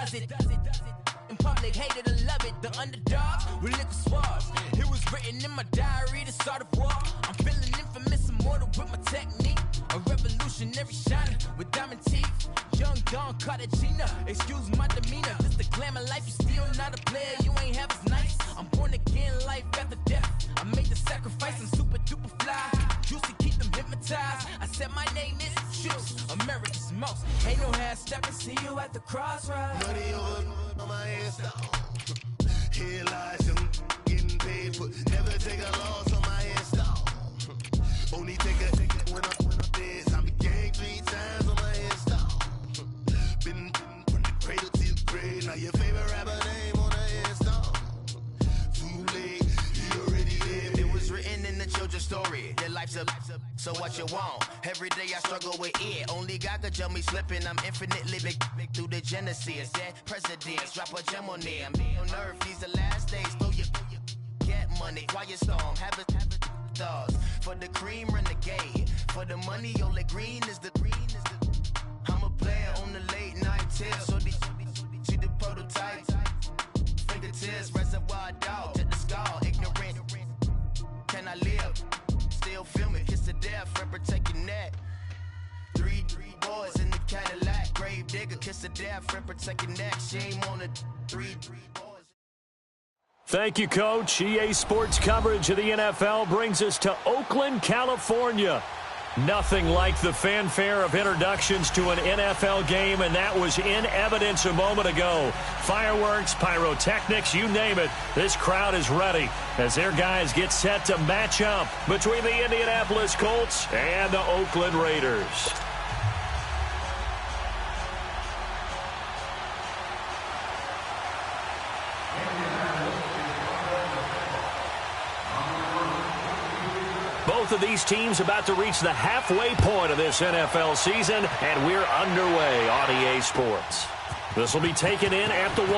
does it. In public, hate it or love it. The underdogs with liquor swabs. It was written in my diary to start a war. I'm feeling infamous, immortal with my technique. A revolutionary shining with diamond teeth. Young Don Cartagena, excuse my demeanor. This the glamour life, you still not a player. You ain't half as nice. I'm born again, life after death. I made the sacrifice, I'm super duper fly. Juicy, keep them hypnotized. I said my name is Juice, America's most. Ain't no half stepping, see you at the crossroads. Money over on my hairstyle. Here lies him getting paid for. Never take a loss on my hairstyle. Only take a when I'm dead. I be gang 3 times on my hairstyle. Been from the cradle to the grave. Now your favorite rapper name on a hairstyle. Too late, you already lived. It was written in the children's story. Your life's a so what you want. Every day I struggle with it. Only God could tell me slipping. I'm infinitely big through the genesis. Dead presidents, drop a gem on them. On earth, these the last days. Throw your get money, quiet storm. Have it thoughts. For the cream, renegade. For the money, only green is the. I'm a player on the late night tips. So see the prototype. Fingertips, reservoir dog. To the skull, ignorant. Can I live? Still feel me, kiss to death, friend, protect your neck. Three boys in the Cadillac, grave digger, kiss to death, friend, protect your neck. Shame on the three boys. Thank you, Coach. EA Sports coverage of the NFL brings us to Oakland, California. Nothing like the fanfare of introductions to an NFL game, and that was in evidence a moment ago. Fireworks, pyrotechnics, you name it. This crowd is ready as their guys get set to match up between the Indianapolis Colts and the Oakland Raiders. Both of these teams about to reach the halfway point of this NFL season, and we're underway on EA Sports. This will be taken in at the 1.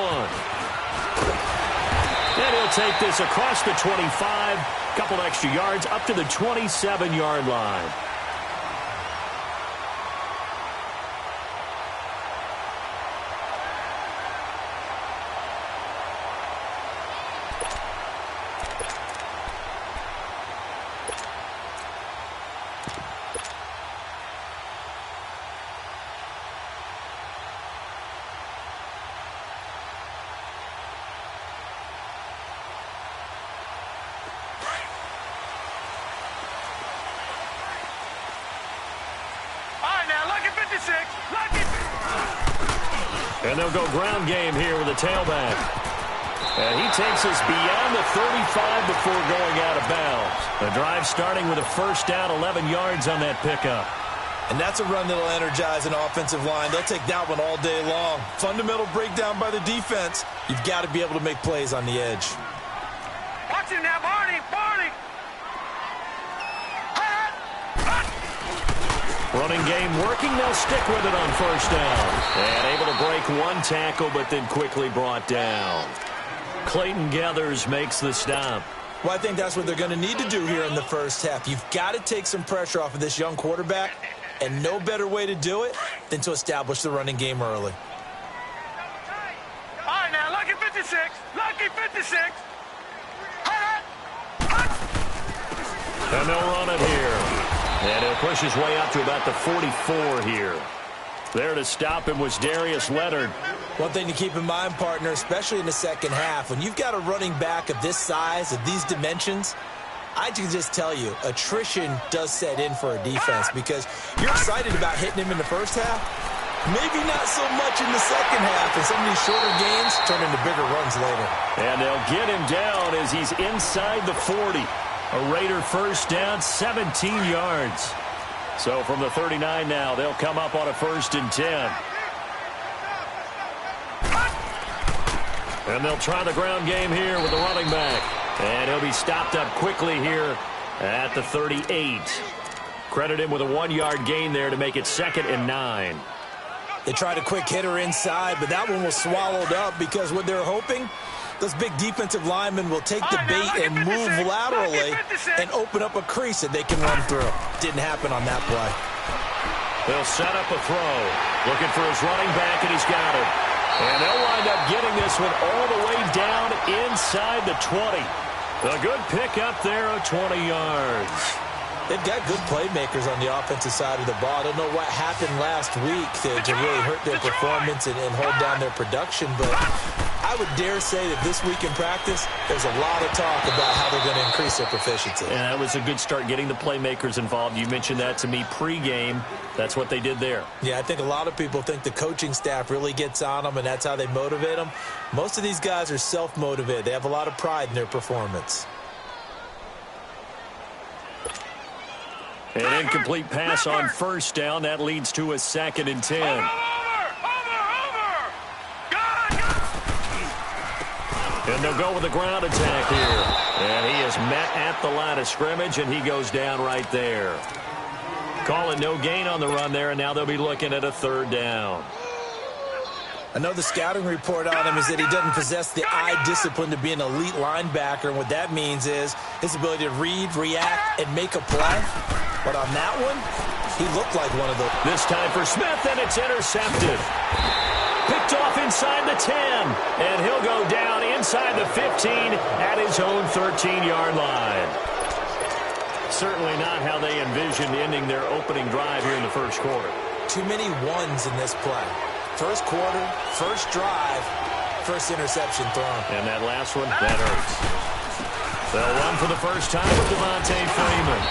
And he'll take this across the 25, couple extra yards up to the 27-yard line. And they'll go ground game here with a tailback. And he takes us beyond the 35 before going out of bounds. The drive starting with a first down, 11 yards on that pickup. And that's a run that'll energize an offensive line. They'll take that one all day long. Fundamental breakdown by the defense. You've got to be able to make plays on the edge. Watch him now, Barney! Running game working. They'll stick with it on first down. And able to break one tackle, but then quickly brought down. Clayton Gathers makes the stop. Well, I think that's what they're going to need to do here in the first half. You've got to take some pressure off of this young quarterback, and no better way to do it than to establish the running game early. All right, now, lucky 56. Lucky 56. And they'll run it here. And he'll push his way up to about the 44 here. There to stop him was Darius Leonard. One thing to keep in mind, partner, especially in the second half, when you've got a running back of this size, of these dimensions, I can just tell you, attrition does set in for a defense because you're excited about hitting him in the first half. Maybe not so much in the second half, and some of these shorter gains turn into bigger runs later. And they'll get him down as he's inside the 40. A Raider first down, 17 yards. So from the 39 now, they'll come up on a 1st and 10. And they'll try the ground game here with the running back. And he'll be stopped up quickly here at the 38. Credit him with a 1-yard gain there to make it 2nd and 9. They tried a quick hitter inside, but that one was swallowed up because what they're hoping, those big defensive linemen will take the bait and move laterally and open up a crease that they can run through. Didn't happen on that play. They'll set up a throw. Looking for his running back, and he's got it. And they'll wind up getting this one all the way down inside the 20. A good pickup there of 20 yards. They've got good playmakers on the offensive side of the ball. I don't know what happened last week to really hurt their performance and hold down their production, but I would dare say that this week in practice, there's a lot of talk about how they're going to increase their proficiency. And that was a good start, getting the playmakers involved. You mentioned that to me pregame. That's what they did there. Yeah, I think a lot of people think the coaching staff really gets on them, and that's how they motivate them. Most of these guys are self-motivated. They have a lot of pride in their performance. An incomplete pass on first down. That leads to a 2nd and 10. And they'll go with a ground attack here. And he is met at the line of scrimmage, and he goes down right there. Calling no gain on the run there, and now they'll be looking at a 3rd down. I know the scouting report on him is that he doesn't possess the eye discipline to be an elite linebacker, and what that means is his ability to read, react, and make a play. But on that one, he looked like one of those. This time for Smith, and it's intercepted. Picked off inside the 10, and he'll go down inside the 15 at his own 13-yard line. Certainly not how they envisioned ending their opening drive here in the first quarter. Too many ones in this play. First quarter, first drive, first interception thrown. And that last one, that hurts. They'll run for the first time with Devontae Freeman.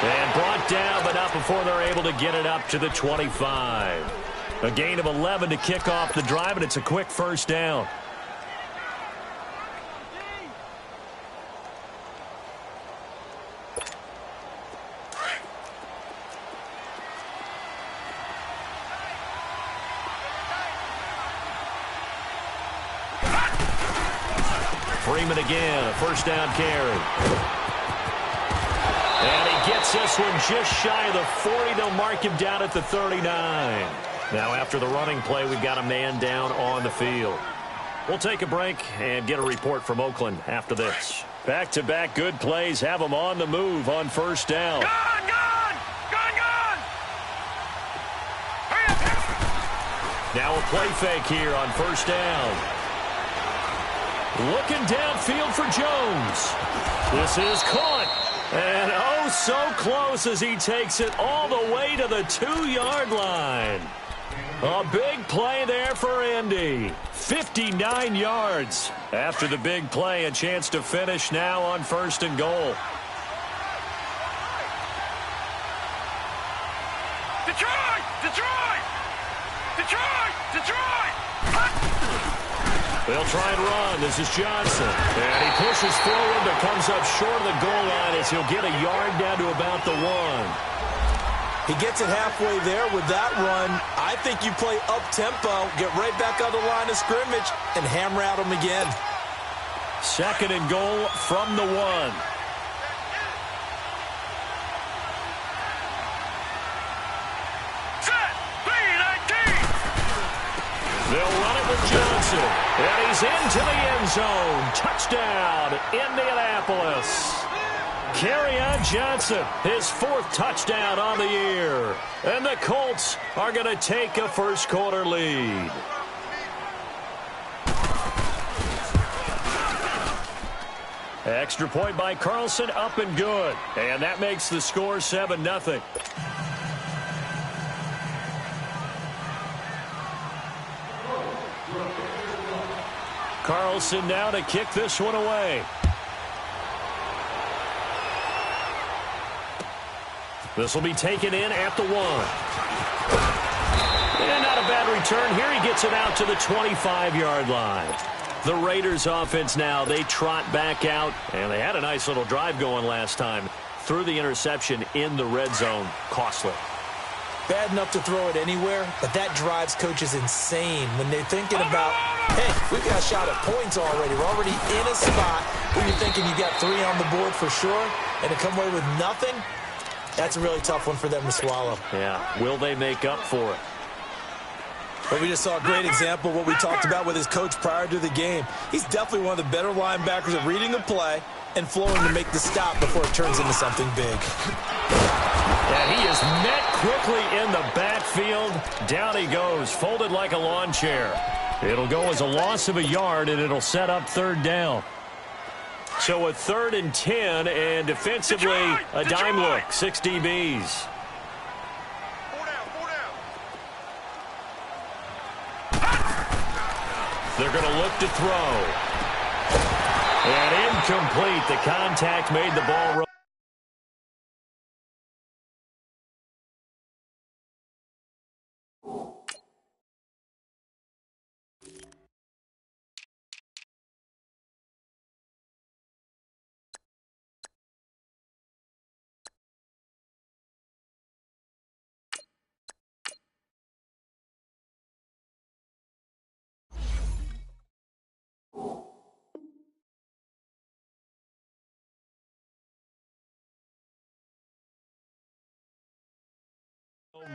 And brought down, but not before they're able to get it up to the 25. A gain of 11 to kick off the drive, and it's a quick first down. Freeman again, a first down carry. And he gets this one just shy of the 40. They'll mark him down at the 39. Now after the running play, we've got a man down on the field. We'll take a break and get a report from Oakland after this. Back-to-back good plays have them on the move on first down. Gone! Hurry up! Now a play fake here on first down. Looking downfield for Jones. This is caught. And oh, so close as he takes it all the way to the 2-yard line. A big play there for Indy. 59 yards. After the big play, a chance to finish now on 1st and goal. They'll try and run. This is Johnson. And he pushes forward, but comes up short of the goal line as he'll get a yard down to about the 1. He gets it halfway there with that run. I think you play up-tempo, get right back on the line of scrimmage, and hammer at him again. 2nd and goal from the 1. They'll run it with Johnson. And he's into the end zone. Touchdown, Indianapolis. Kerryon Johnson, his 4th touchdown on the year. And the Colts are going to take a first quarter lead. Extra point by Carlson, up and good. And that makes the score 7-0. Carlson now to kick this one away. This will be taken in at the 1. And not a bad return here. He gets it out to the 25-yard line. The Raiders offense now, they trot back out. And they had a nice little drive going last time. Threw the interception in the red zone. Costly. Bad enough to throw it anywhere, but that drives coaches insane when they're thinking about, hey, we've got a shot at points already. We're already in a spot where you're thinking you got 3 on the board for sure, and to come away with nothing, that's a really tough one for them to swallow. Yeah, will they make up for it? But we just saw a great example of what we talked about with his coach prior to the game. He's definitely one of the better linebackers at reading the play and flowing to make the stop before it turns into something big. And he is met quickly in the backfield. Down he goes, folded like a lawn chair. It'll go as a loss of a yard, and it'll set up third down. So a 3rd and 10, and defensively, a dime look, 6 DBs. They're going to look to throw. And incomplete. The contact made the ball roll.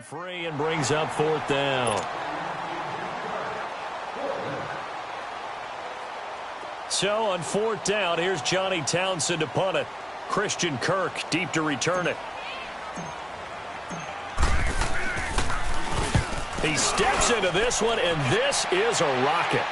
Free and brings up 4th down. So on 4th down, here's Johnny Townsend to punt it. Christian Kirk deep to return it. He steps into this one, and this is a rocket.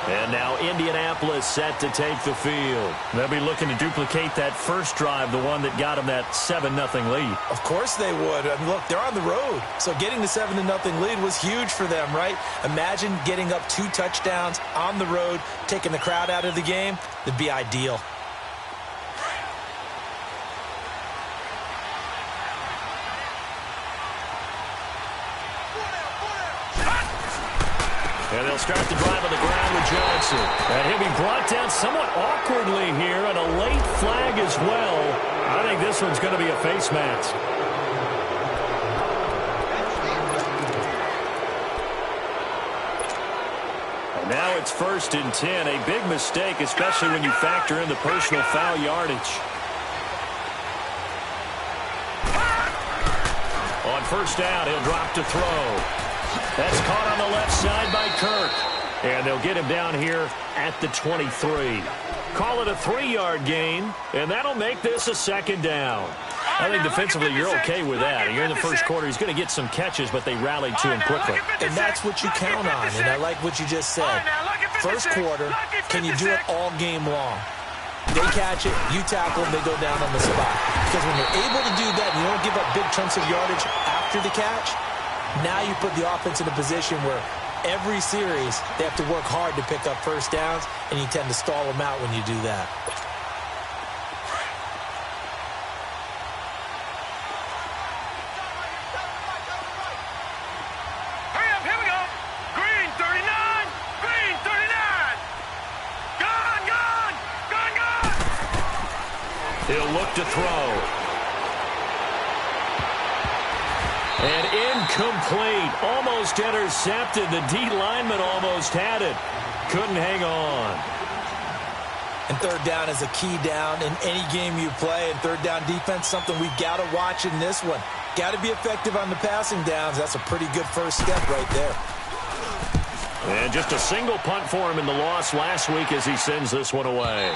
And now Indianapolis set to take the field. They'll be looking to duplicate that first drive, the one that got them that 7-0 lead. Of course they would. I mean, look, they're on the road. So getting the 7-0 lead was huge for them, right? Imagine getting up 2 touchdowns on the road, taking the crowd out of the game. That'd be ideal. And they'll start the drive on the ground with Johnson. And he'll be brought down somewhat awkwardly here, and a late flag as well. I think this one's going to be a face mask. And now it's 1st and 10. A big mistake, especially when you factor in the personal foul yardage. On 1st down, he'll drop to throw. That's caught on the left side by Kirk. And they'll get him down here at the 23. Call it a 3-yard gain, and that'll make this a 2nd down. I think defensively you're okay with that. You're in the first quarter. He's going to get some catches, but they rallied to him quickly. And that's what you count on, and I like what you just said. First quarter, can you do it all game long? They catch it, you tackle them, they go down on the spot. Because when you're able to do that, and you don't give up big chunks of yardage after the catch, now you put the offense in a position where every series they have to work hard to pick up first downs, and you tend to stall them out when you do that. Hurry up, here we go. Green 39, green 39. Gone, gone, gone, gone. He'll look to throw. And incomplete. Almost intercepted. The D lineman almost had it. Couldn't hang on. And 3rd down is a key down in any game you play. And 3rd down defense, something we've got to watch in this one. Got to be effective on the passing downs. That's a pretty good first step right there. And just a single punt for him in the loss last week as he sends this one away.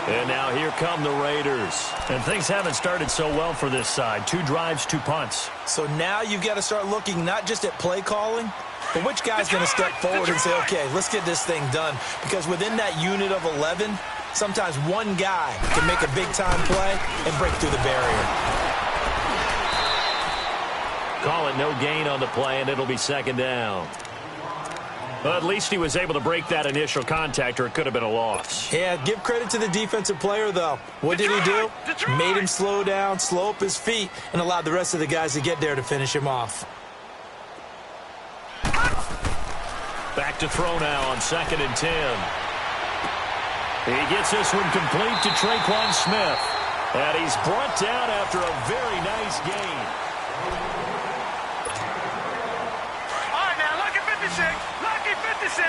And now here come the Raiders. And things haven't started so well for this side. 2 drives, 2 punts. So now you've got to start looking not just at play calling, but which guy's going to step forward and say, okay, let's get this thing done. Because within that unit of 11, sometimes one guy can make a big-time play and break through the barrier. Call it no gain on the play, and it'll be 2nd down. Well, at least he was able to break that initial contact, or it could have been a loss. Yeah, give credit to the defensive player, though. What did he do? Made him slow down, slow up his feet, and allowed the rest of the guys to get there to finish him off. Back to throw now on 2nd and 10. He gets this one complete to Traquan Smith. And he's brought down after a very nice gain. All right, now, lucky 56. Lucky 56.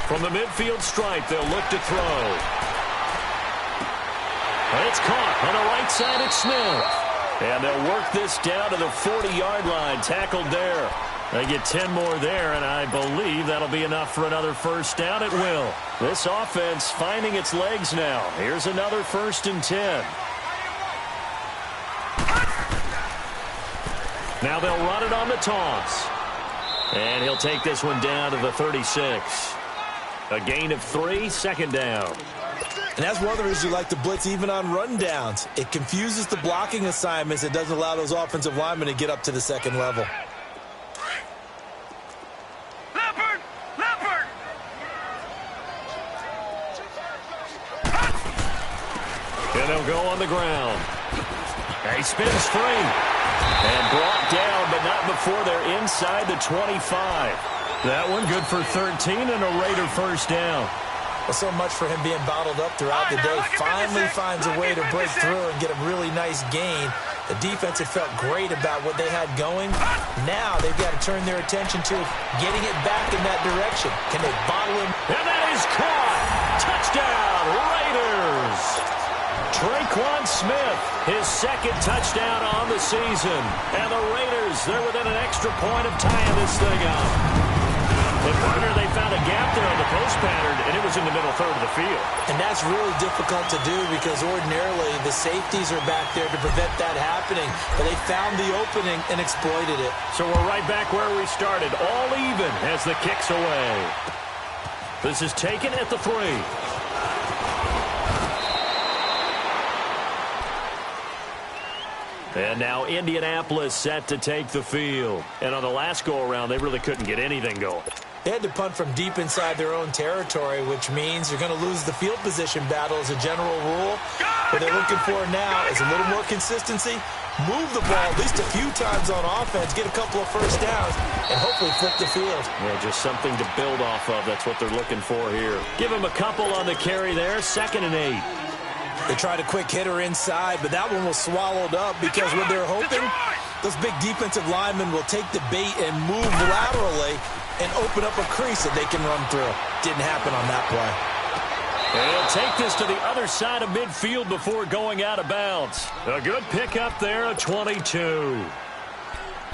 From the midfield stripe, they'll look to throw. And it's caught on the right side at Smith. And they'll work this down to the 40-yard line, tackled there. They get 10 more there, and I believe that'll be enough for another first down. It will. This offense finding its legs now. Here's another 1st and 10. Now they'll run it on the toss. And he'll take this one down to the 36. A gain of 3, 2nd down. And that's one of the reasons you like to blitz even on run downs. It confuses the blocking assignments. It doesn't allow those offensive linemen to get up to the 2nd level. And they'll go on the ground. And he spins free. And brought down, but not before they're inside the 25. That one good for 13 and a Raider first down. Well, so much for him being bottled up throughout the day. Finally finds a way to break through and get a really nice gain. The defense had felt great about what they had going. Now they've got to turn their attention to getting it back in that direction. Can they bottle him? And that is caught. Touchdown, Raiders. Traquan Smith, his 2nd touchdown on the season. And the Raiders, they're within an extra point of tying this thing up. But, partner, they found a gap there on the post pattern, and it was in the middle third of the field. And that's really difficult to do because ordinarily the safeties are back there to prevent that happening. But they found the opening and exploited it. So we're right back where we started, all even as the kick's away. This is taken at the 3. And now Indianapolis set to take the field. And on the last go-around, they really couldn't get anything going. They had to punt from deep inside their own territory, which means you're going to lose the field position battle as a general rule. What they're looking for now is a little more consistency, move the ball at least a few times on offense, get a couple of first downs, and hopefully flip the field. Yeah, just something to build off of. That's what they're looking for here. Give them a couple on the carry there, 2nd and 8. They tried a quick hitter inside, but that one was swallowed up because what they're hoping, those big defensive linemen will take the bait and move laterally and open up a crease that they can run through. Didn't happen on that play. And he'll take this to the other side of midfield before going out of bounds. A good pickup there, a 22.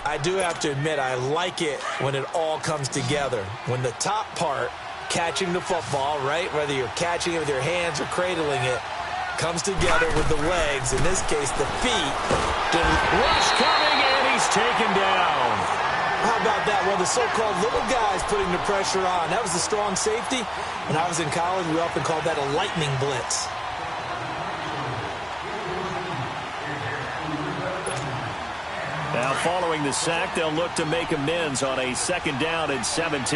I do have to admit, I like it when it all comes together. When the top part, catching the football, right, whether you're catching it with your hands or cradling it, comes together with the legs, in this case the feet. Rush coming, and he's taken down. How about that? One of the so-called little guys putting the pressure on. That was the strong safety. When I was in college, we often called that a lightning blitz. Now following the sack, they'll look to make amends on a 2nd down and 17.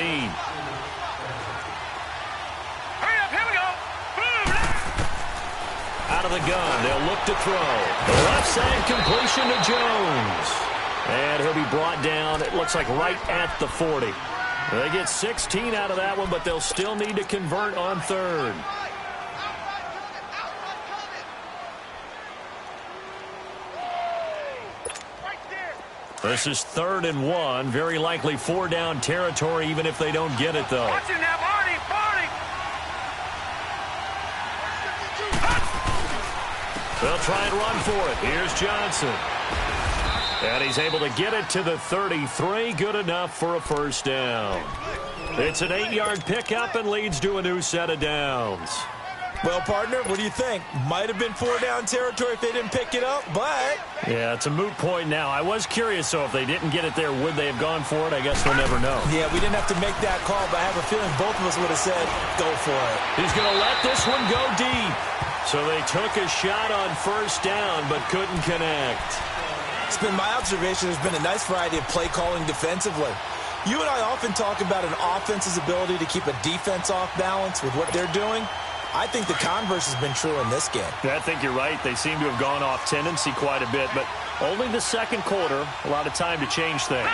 Out of the gun, they'll look to throw. The left side completion to Jones. And he'll be brought down, it looks like right at the 40. They get 16 out of that one, but they'll still need to convert on 3rd. This is 3rd and 1. Very likely 4-down territory, even if they don't get it, though. Watch it now, Barney! They'll try and run for it. Here's Johnson. And he's able to get it to the 33. Good enough for a first down. It's an 8-yard pickup and leads to a new set of downs. Well, partner, what do you think? Might have been 4-down territory if they didn't pick it up, but... Yeah, it's a moot point now. I was curious, so if they didn't get it there, would they have gone for it? I guess we'll never know. Yeah, we didn't have to make that call, but I have a feeling both of us would have said, go for it. He's going to let this one go deep. So they took a shot on first down, but couldn't connect. It's been my observation there's been a nice variety of play calling defensively. You and I often talk about an offense's ability to keep a defense off balance with what they're doing. I think the converse has been true in this game. I think you're right. They seem to have gone off tendency quite a bit, but only the 2nd quarter. A lot of time to change things.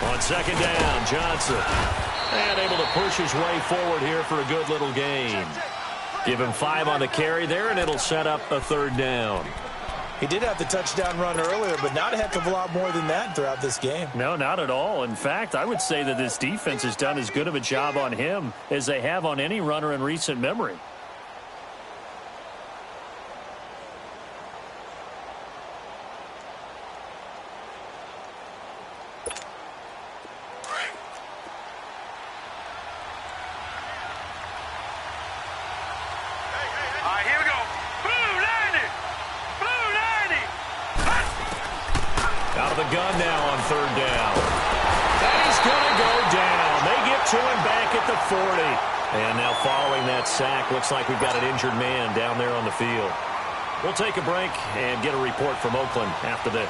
On 2nd down, Johnson. And able to push his way forward here for a good little gain. Give him 5 on the carry there, and it'll set up a 3rd down. He did have the touchdown run earlier, but not a heck of a lot more than that throughout this game. No, not at all. In fact, I would say that this defense has done as good of a job on him as they have on any runner in recent memory. 40. And now following that sack, looks like we've got an injured man down there on the field. We'll take a break and get a report from Oakland after this.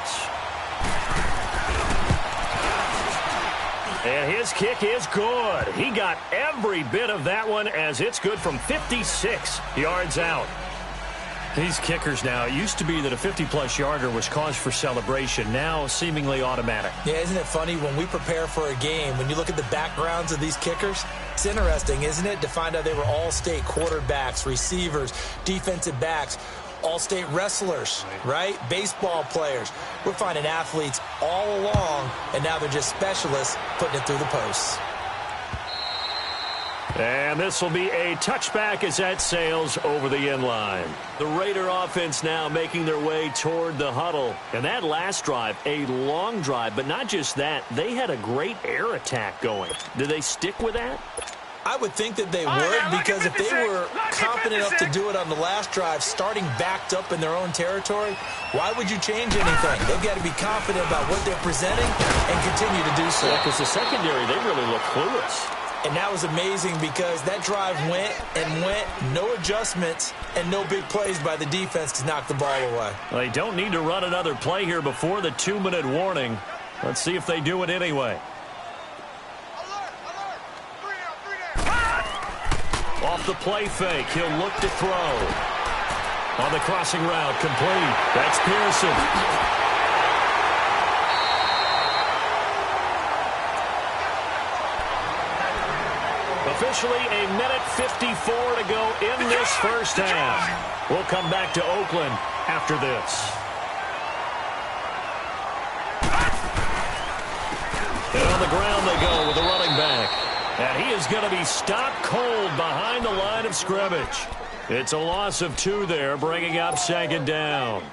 And his kick is good. He got every bit of that one as it's good from 56 yards out. These kickers now, it used to be that a 50-plus yarder was cause for celebration. Now seemingly automatic. Yeah, isn't it funny when we prepare for a game, when you look at the backgrounds of these kickers, it's interesting, isn't it, to find out they were all-state quarterbacks, receivers, defensive backs, all-state wrestlers, right? Baseball players. We're finding athletes all along, and now they're just specialists putting it through the posts. And this will be a touchback as that sails over the end line. The Raider offense now making their way toward the huddle. And that last drive, a long drive, but not just that, they had a great air attack going. Did they stick with that? I would think that they would, because if they were confident enough to do it on the last drive, starting backed up in their own territory, why would you change anything? They've got to be confident about what they're presenting and continue to do so. Yeah, because the secondary, they really look clueless. And that was amazing because that drive went and went, no adjustments, and no big plays by the defense to knock the ball away. Well, they don't need to run another play here before the 2-minute warning. Let's see if they do it anyway. Off the play fake, he'll look to throw. On the crossing route, complete. That's Pearson. Officially a minute 54 to go in this first half. We'll come back to Oakland after this. And on the ground they go with the running back. And he is going to be stopped cold behind the line of scrimmage. It's a loss of 2 there, bringing up second down.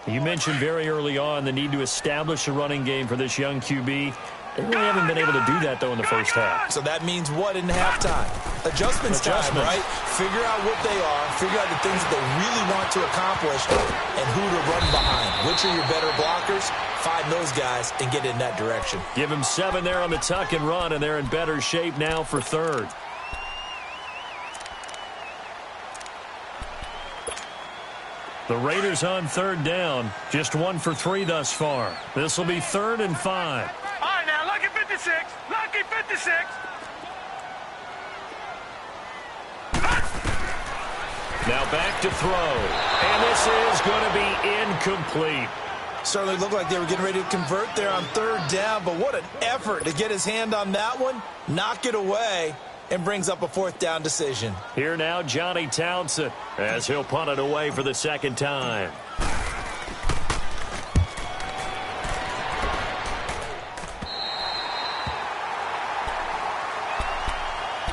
You mentioned very early on the need to establish a running game for this young QB. They really haven't been able to do that, though, in the first half. So that means what in halftime? Adjustments time, right? Figure out what they are, figure out the things that they really want to accomplish, and who to run behind. Which are your better blockers? Find those guys and get in that direction. Give them 7 there on the tuck and run, and they're in better shape now for third. The Raiders on third down. Just 1 for 3 thus far. This will be 3rd and 5. All right, now, lucky 56. Lucky 56. Now back to throw. And this is going to be incomplete. Certainly looked like they were getting ready to convert there on 3rd down, but what an effort to get his hand on that one, knock it away, and brings up a 4th down decision. Here now, Johnny Townsend, as he'll punt it away for the 2nd time.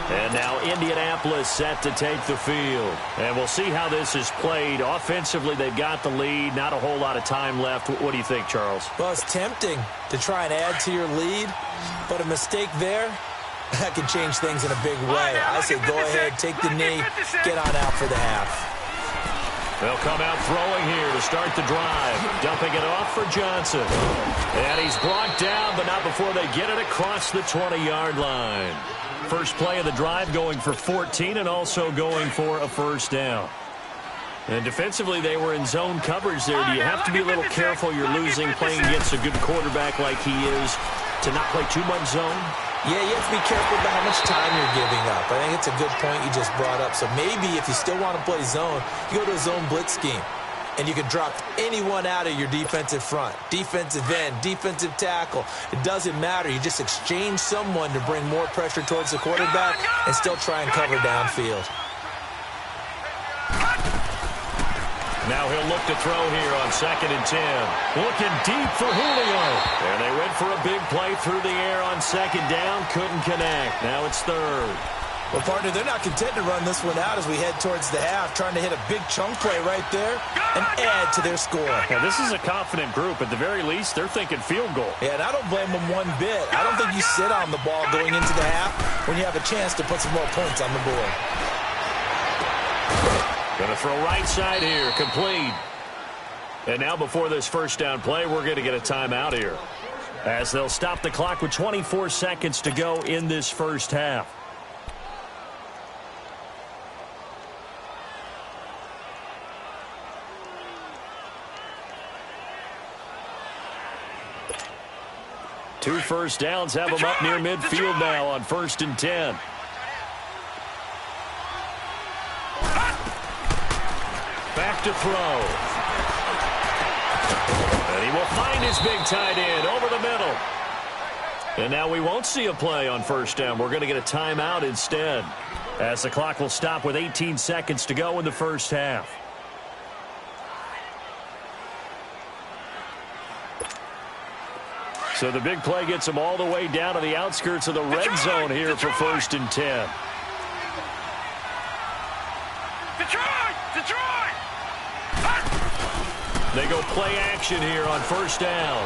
And now Indianapolis set to take the field. And we'll see how this is played. Offensively, they've got the lead. Not a whole lot of time left. What do you think, Charles? Well, it's tempting to try and add to your lead, but a mistake there, that can change things in a big way. I say go ahead, take the knee, get on out for the half. They'll come out throwing here to start the drive. Dumping it off for Johnson. And he's brought down, but not before they get it across the 20-yard line. First play of the drive going for 14 and also going for a first down. And defensively, they were in zone coverage there. Do you have to be a little careful? You're losing playing against a good quarterback like he is to not play too much zone? Yeah, you have to be careful about how much time you're giving up. I think it's a good point you just brought up. So maybe if you still want to play zone, you go to a zone blitz scheme. And you can drop anyone out of your defensive front. Defensive end, defensive tackle. It doesn't matter. You just exchange someone to bring more pressure towards the quarterback and still try and cover downfield. Now he'll look to throw here on 2nd and 10. Looking deep for Julio. And they went for a big play through the air on 2nd down. Couldn't connect. Now it's 3rd. Well, partner, they're not content to run this one out as we head towards the half, trying to hit a big chunk play right there and add to their score. Now, this is a confident group. At the very least, they're thinking field goal. Yeah, and I don't blame them one bit. I don't think you sit on the ball going into the half when you have a chance to put some more points on the board. Going to throw right side here, complete. And now before this first down play, we're going to get a timeout here, as they'll stop the clock with 24 seconds to go in this first half. 2 first downs have them up near midfield now on 1st and 10. Back to throw. And he will find his big tight end over the middle. And now we won't see a play on 1st down. We're going to get a timeout instead, as the clock will stop with 18 seconds to go in the first half. So the big play gets them all the way down to the outskirts of the red zone here for 1st and 10. They go play action here on 1st down.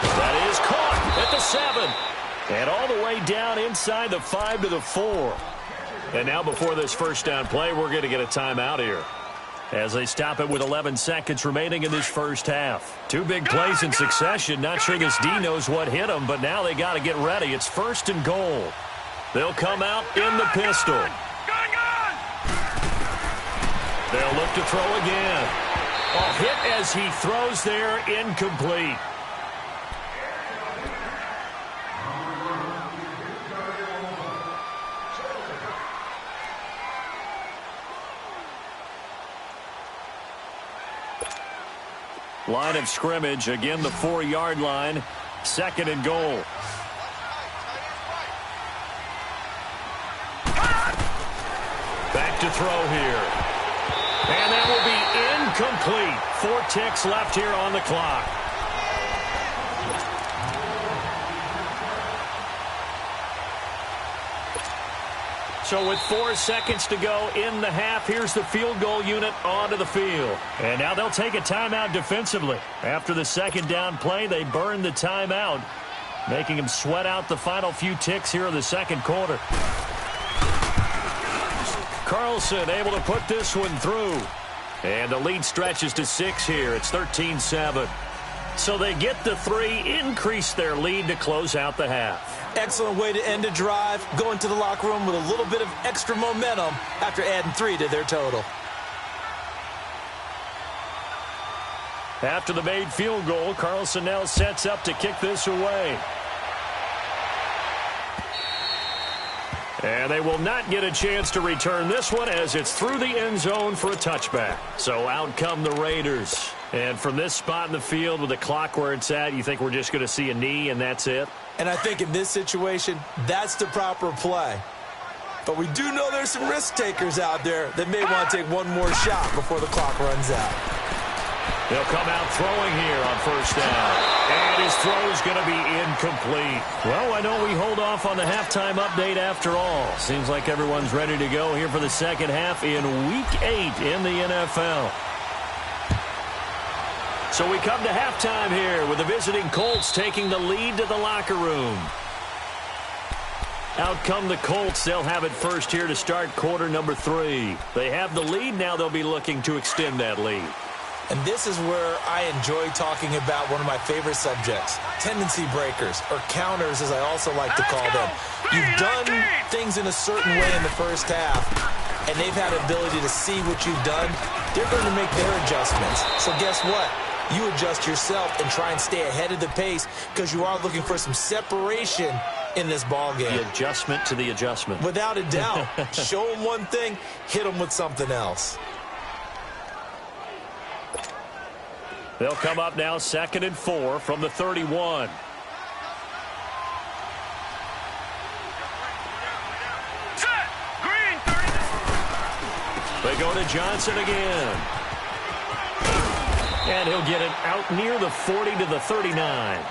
That is caught at the 7. And all the way down inside the 5 to the 4. And now before this 1st down play, we're going to get a timeout here, as they stop it with 11 seconds remaining in this first half. 2 big plays in succession. Not sure this D knows what hit them, but now they got to get ready. It's 1st and goal. They'll come out in the pistol. They'll look to throw again. A hit as he throws there, incomplete. Line of scrimmage, again the 4-yard line, 2nd and goal. Back to throw here. And that will be incomplete. 4 ticks left here on the clock. So with 4 seconds to go in the half, here's the field goal unit onto the field. And now they'll take a timeout defensively. After the 2nd down play, they burn the timeout, making them sweat out the final few ticks here in the 2nd quarter. Carlson able to put this one through. And the lead stretches to 6 here. It's 13-7. So they get the 3, increase their lead to close out the half. Excellent way to end a drive. Go into the locker room with a little bit of extra momentum after adding 3 to their total. After the made field goal, Carlson now sets up to kick this away. And they will not get a chance to return this one, as it's through the end zone for a touchback. So out come the Raiders. And from this spot in the field with the clock where it's at, you think we're just going to see a knee and that's it? And I think in this situation, that's the proper play. But we do know there's some risk takers out there that may want to take one more shot before the clock runs out. They'll come out throwing here on 1st down. And his throw's going to be incomplete. Well, why don't we hold off on the halftime update after all? Seems like everyone's ready to go here for the 2nd half in Week 8 in the NFL. So we come to halftime here with the visiting Colts taking the lead to the locker room. Out come the Colts. They'll have it first here to start quarter number 3. They have the lead. Now they'll be looking to extend that lead. And this is where I enjoy talking about one of my favorite subjects, tendency breakers, or counters as I also like to call them. You've done things in a certain way in the first half, and they've had the ability to see what you've done. They're going to make their adjustments. So guess what? You adjust yourself and try and stay ahead of the pace, because you are looking for some separation in this ball game. The adjustment to the adjustment. Without a doubt. Show them one thing, hit them with something else. They'll come up now 2nd and 4 from the 31. They go to Johnson again. And he'll get it out near the 40 to the 39.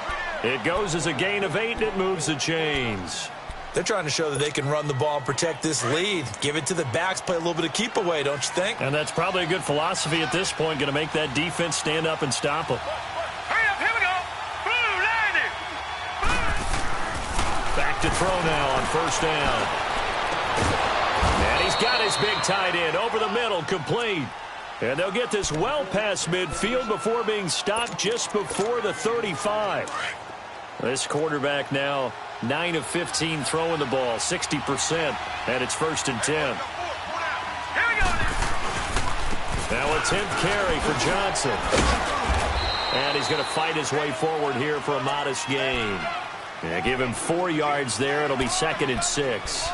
It goes as a gain of 8, and it moves the chains. They're trying to show that they can run the ball and protect this lead. Give it to the backs, play a little bit of keep away, don't you think? And that's probably a good philosophy at this point, going to make that defense stand up and stop them. Hurry up, here we go. Blue, landing. Back to throw now on 1st down. And he's got his big tight end over the middle, complete. And they'll get this well past midfield before being stopped just before the 35. This quarterback now 9 of 15 throwing the ball, 60%, and it's 1st and 10. Here we go. Now a 10th carry for Johnson. And he's going to fight his way forward here for a modest gain. Yeah, give him 4 yards there. It'll be 2nd and 6.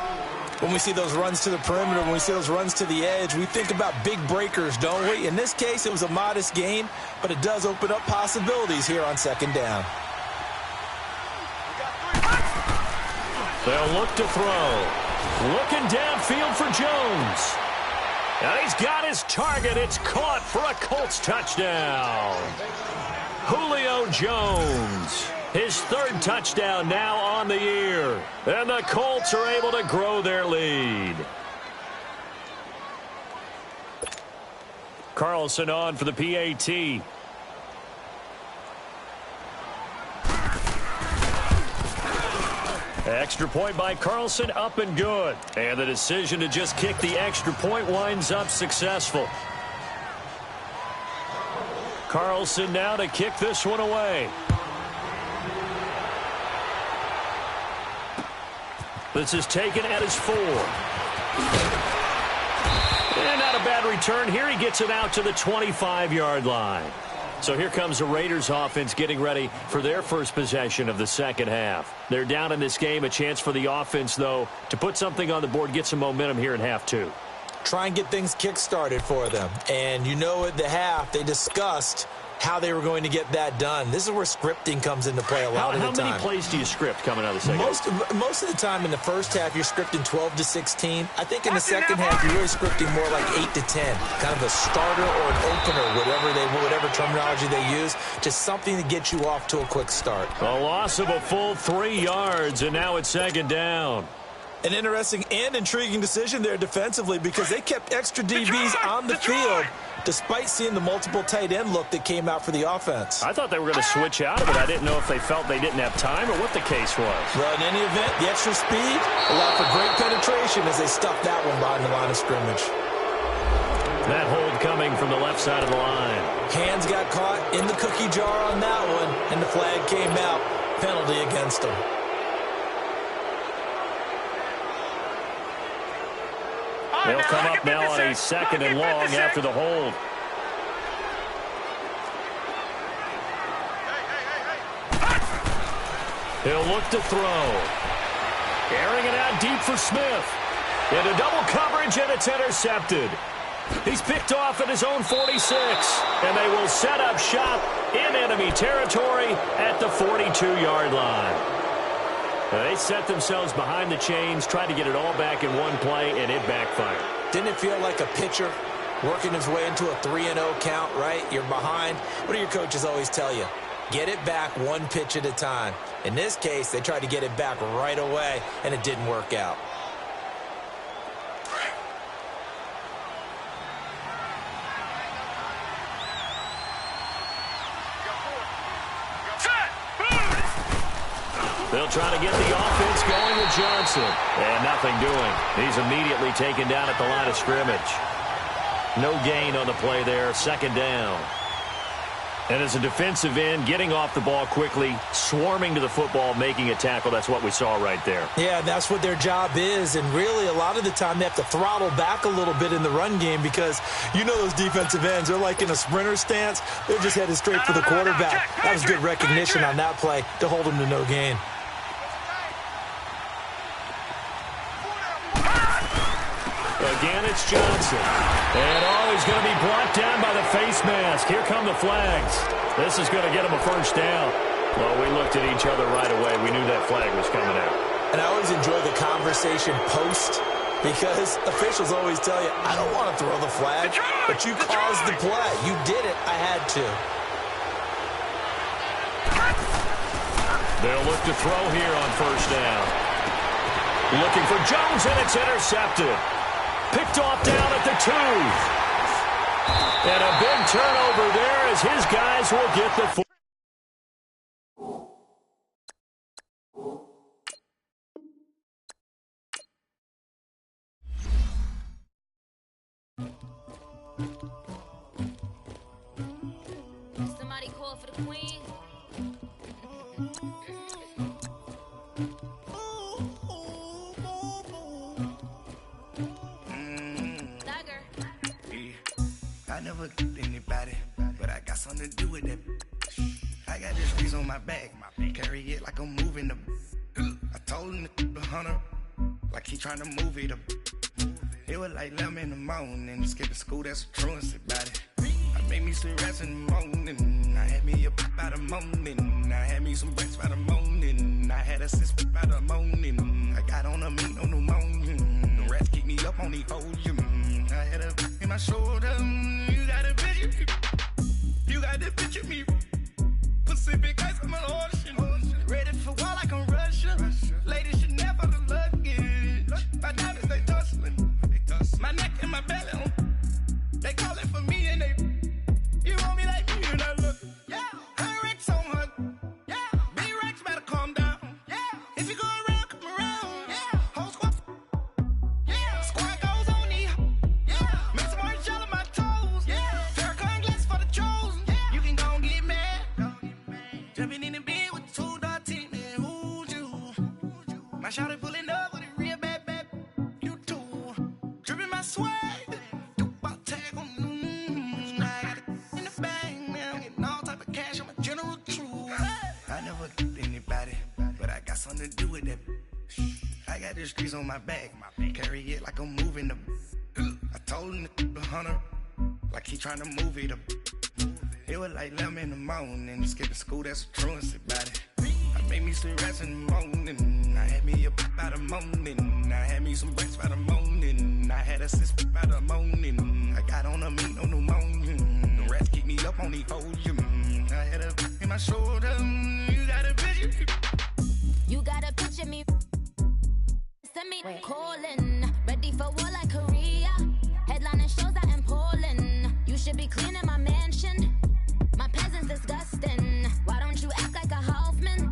When we see those runs to the perimeter, when we see those runs to the edge, we think about big breakers, don't we? In this case, it was a modest gain, but it does open up possibilities here on 2nd down. They'll look to throw. Looking downfield for Jones. And he's got his target. It's caught for a Colts touchdown. Julio Jones. His 3rd touchdown now on the year. And the Colts are able to grow their lead. Carlson on for the PAT. Extra point by Carlson, up and good. And the decision to just kick the extra point winds up successful. Carlson now to kick this one away. This is taken at his 4. And not a bad return here. He gets it out to the 25-yard line. So here comes the Raiders offense getting ready for their first possession of the 2nd half. They're down in this game. A chance for the offense, though, to put something on the board, get some momentum here in half 2. Try and get things kick-started for them. And you know at the half, they discussed how they were going to get that done. This is where scripting comes into play a lot of the time. How many plays do you script coming out of the 2nd half? Most of the time in the first half, you're scripting 12 to 16. I think in the 2nd half, you're really scripting more like 8 to 10. Kind of a starter or an opener, whatever terminology they use. Just something to get you off to a quick start. A loss of a full 3 yards, and now it's 2nd down. An interesting and intriguing decision there defensively because they kept extra DBs on the field despite seeing the multiple tight end look that came out for the offense. I thought they were going to switch out of it. I didn't know if they felt they didn't have time or what the case was. Well, in any event, the extra speed allowed for great penetration as they stuffed that one behind the line of scrimmage. That hold coming from the left side of the line. Hands got caught in the cookie jar on that one, and the flag came out. Penalty against them. They'll come up now on a 2nd and long after the hold. He'll look to throw. Airing it out deep for Smith. Into double coverage, and it's intercepted. He's picked off at his own 46, and they will set up shop in enemy territory at the 42-yard line. They set themselves behind the chains, tried to get it all back in one play, and it backfired. Didn't it feel like a pitcher working his way into a 3-0 count, right? You're behind. What do your coaches always tell you? Get it back one pitch at a time. In this case, they tried to get it back right away, and it didn't work out. They'll try to get the offense going with Johnson. And nothing doing. He's immediately taken down at the line of scrimmage. No gain on the play there. 2nd down. And as a defensive end, getting off the ball quickly, swarming to the football, making a tackle. That's what we saw right there. Yeah, that's what their job is. And really, a lot of the time, they have to throttle back a little bit in the run game because you know those defensive ends, they're like in a sprinter stance. They're just headed straight for the quarterback. That was good recognition on that play to hold him to no gain. Again, it's Johnson. And he's going to be brought down by the face mask. Here come the flags. This is going to get him a 1st down. Well, we looked at each other right away. We knew that flag was coming out. And I always enjoy the conversation post because officials always tell you, I don't want to throw the flag, but you caused the play. You did it. I had to. They'll look to throw here on 1st down. Looking for Jones, and it's intercepted. Picked off down at the 2. And a big turnover there as his guys will get the 4. Somebody call for the queen. I never anybody, but I got something to do with that. moving the. I told him the hunter, like he trying to move it up. It was like 11 in the morning, skipping school, that's a truancy about it. I made me some rest in the morning, I had me up by the morning, I had me some breaks by the morning, I had a sis by the morning, I got on a meat, no pneumonia, the rats keep me up on the folium, I had a in my shoulder, you got a picture, you got to picture me, Pacific ice on my ocean, ready for war like I'm Russia, ladies should never the luggage, my diamonds they tussling. My neck and my belly, they calling for me and they, you want me like me and I look, yeah, her Rex on her, yeah, B-Rex better calm down, yeah, if you go around, come around, yeah, whole squad, yeah, squad goes on me, yeah, make some orange gel on my toes, yeah, Farrakhan glass for the chosen, yeah, you can go and get mad, jumping in the bed with 2 dark teeth, man, who's you, my shawty pulling up with a real bad, you too. Dripping my swag, do about tag on I got it in the bag, man. I'm getting all type of cash, I'm a general true. I never get anybody, but I got something to do with that. I got the streets on my back, carry it like I'm moving the. I told him the hunter, like he trying to move it up. It was like 11 in the morning, skipping school, that's a truancy about it. I made me some rest in the morning, I had me up by the morning, I had me some breaks by the morning, I had a sis by the morning, I got on a meat, no pneumonia, the rats keep me up on the folium, I had a in my shoulder, you got a picture, you got a picture me, send me calling, ready for war like Korea, headlining shows out in Poland, you should be cleaning my mansion, my presence disgusting, why don't you act like a Hoffman?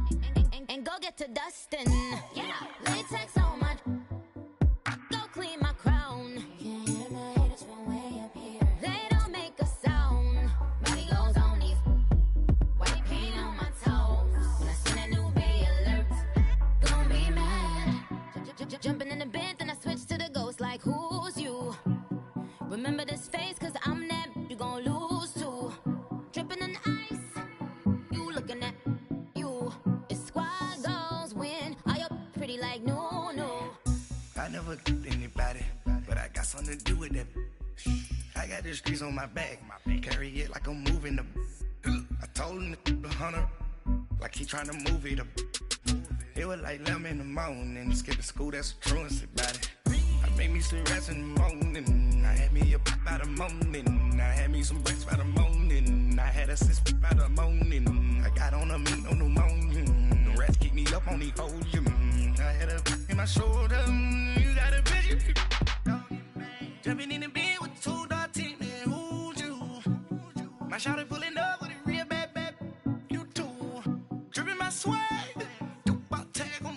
And go get to dustin'. Yeah, latex on my. Go clean my crown. Can't hear my haters from way up here. They don't make a sound. Body goes on these. White paint on my toes. When I send a new be alert, gonna be mad. Jumping in the bed, then I switch to the ghost. Like who's you? Remember this face, cause I'm that. You gon' lose too. Dripping in ice. You looking at. Like no. I never get anybody, but I got something to do with that. I got the streets on my back, carry it like I'm moving the. I told him the hunter, like he trying to move it up. It was like 11 in the morning, skipping school, that's a truancy about it. I made me some rest in the morning, I had me up by the morning, I had me some breaks by the morning, I had a sis by the morning, I got on a meat, no pneumonia, the rats keep me up on the folium. I had a in my shoulder, you got a picture, jumping in the bed with 2 dark teeth, man, who's you? My shawty pulling up with a real bad, you too. Dripping my swag, do about tag on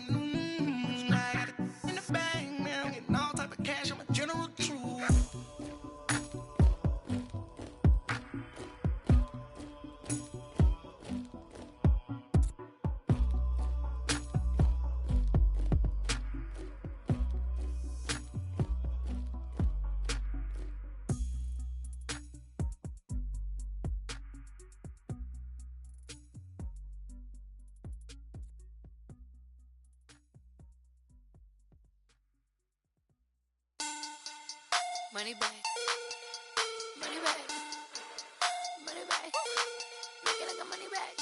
I got it in the bag, man, I'm getting all type of cash, I'm a general true. Money back. Money back. Money back. Make it like a money back.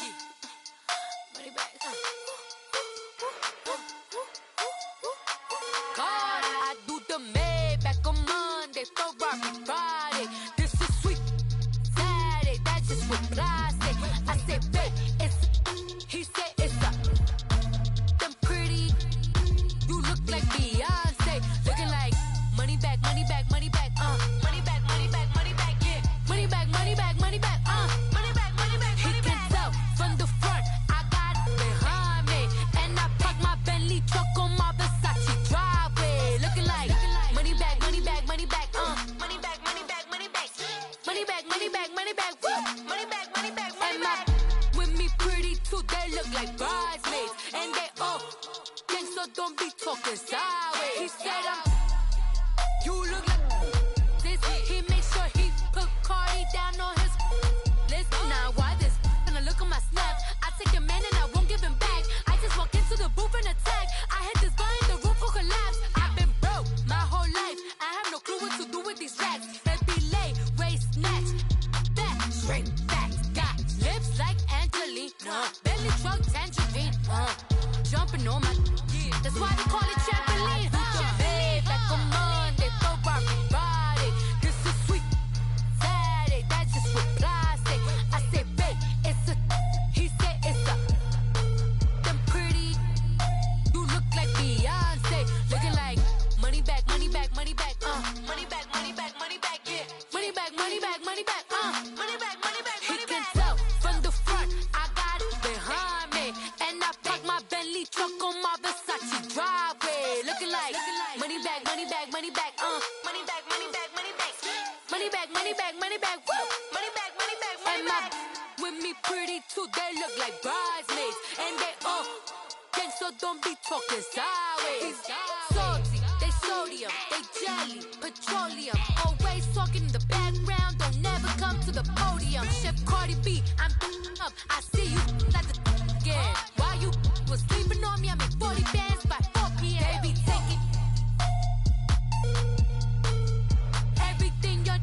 Money back. God, I do the Maybach on Monday, Ferrari Friday. This is sweet Saturday, that's just what I say. I say, babe, it's, he said it's a, them pretty, you look like Beyonce, looking like money back, money back, money back, money back, money back, money back, yeah, money back, money back, money back, money back, money back, he can tell from the front, I got it behind me, and I park my Bentley truck on my Versace driveway, looking like money back, money back, money back, money back, money back, money back, money back, money back, money back, money back, money back, money back, with me pretty too, they look like bridesmaids, and they all gang, so don't be talking sideways, he said you look like this. He makes sure he put Cardi down on his list. Now why this? When I look at my snap, I take a man and I won't give him back. I just walk into the all my that's why they call it trampoline. Trampoline. Back on Monday, throw Rocky Friday. This is sweet Saturday, that's just what I say. I say, babe, it's a. He said it's a. Them pretty. You look like Beyonce, looking like money back, money back, money back, money back, money back, money back, yeah, money back, money back, money back, money back, money back. He can tell from the front, I got it behind me, and I park my Bentley truck on my Versace driveway, looking like money back, money back, money back, money back, money back, money back, money back, money back, money back, woo, money back, money back, money back. With me pretty too, they look like bridesmaids, and they so don't be talking sideways. Salty, they sodium, they jelly, petroleum. Always talking in the background, don't never come to the podium. Chef Cardi B, I'm up. I see you like the again. While you was sleeping on me, I made 40 bands by 4 p.m. They be taking everything you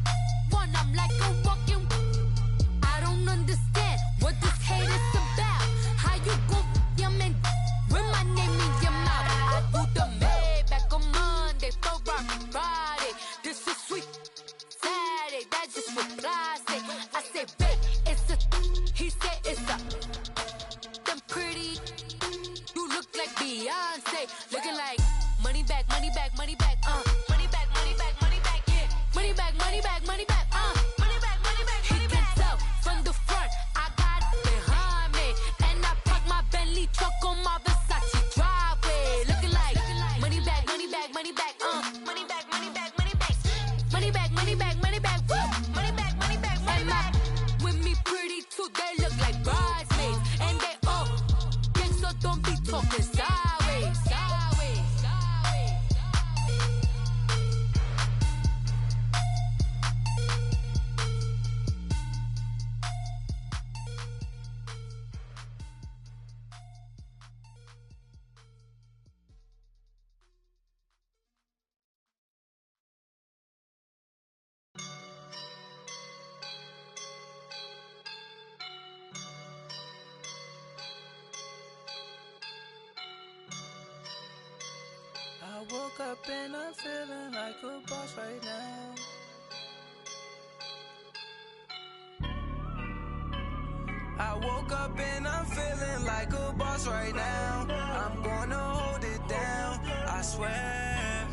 want. I'm like a walking. I don't understand what this hate is about. How you go, man? With my name in your mouth, I do the Maybach on Monday, throw Rocky Friday. This is sweet Saturday, that's just what I say. I say, babe, it's a. He said it's a. Them pretty, you look like Beyonce, looking like money back, money back, money back, money back, money back, money back, yeah, money back, money back, money back, money back, money back. He can tell from the front, I got it behind me, and I park my Bentley truck on my Versace driveway, looking like money back, money back, money back, money back, money back, money back, money back, money back, money back, woo, money back, money back, money back. With me pretty too, they look like bridesmaids, and they all gang, so don't be talking sideways, sideways, sideways. I woke up and I'm feeling like a boss right now. I woke up and I'm feeling like a boss right now. I'm gonna hold it down, I swear.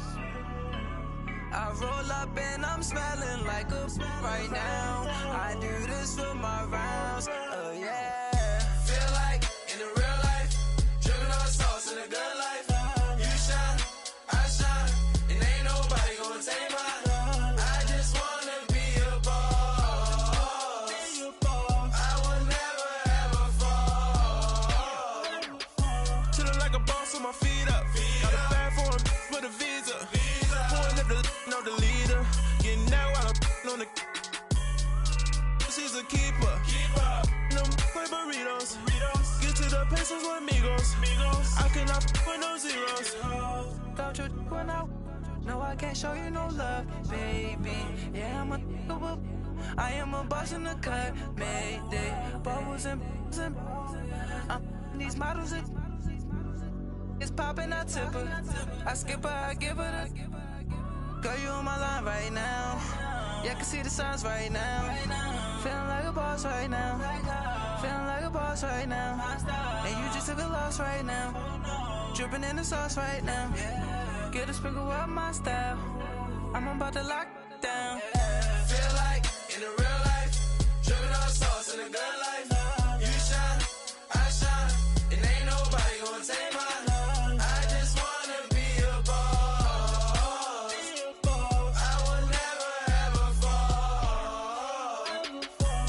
I roll up and I'm smelling like a right now. I do this for my rounds, oh yeah. Feel like in the real life, dripping on sauce in a good life. You shine, I shine, and ain't nobody gonna take mine. I just wanna be a boss. I will never ever fall. Chillin' like a boss with my feet up. Got a bag for him with a visa. Pulling up the leader. Getting that while I'm on the. She's a keeper. No play burritos. Get to the pesos with amigos. I cannot with no zeros. Without you when out. No, I can't show you no love, baby. Yeah, I am a boss in the cut. Mayday. Bubbles and these models are. It's poppin', I tip her. I skip her, I give her the. Girl, you on my line right now. Yeah, I can see the signs right now. Feeling like a boss right now. Feeling like a boss right now. And you just took a loss right now. Dripping in the sauce right now. Get a sprinkle up my style. I'm about to lock down. Feel like in the real life, dripping on sauce in a good life. You shine, I shine, and ain't nobody gonna take mine. I just wanna be a boss. I will never ever fall.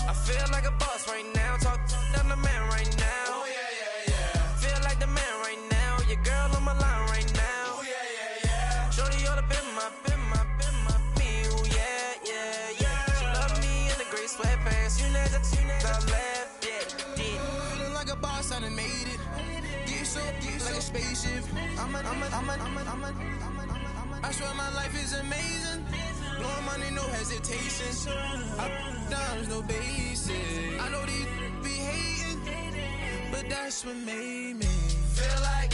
I feel like a boss right now. Talk to the man right now. Oh yeah. Feel like the man right now. Your girl on my line right now. Oh yeah. Shorty ought to be my me. Oh yeah. She love me in the gray sweatpants. You never left. Yeah. Feeling like a boss, I done made it. Get so like a spaceship. I swear my life is amazing. Blowing money, no hesitation. Up, downs, no basic. I know these be hating, but that's what made me feel like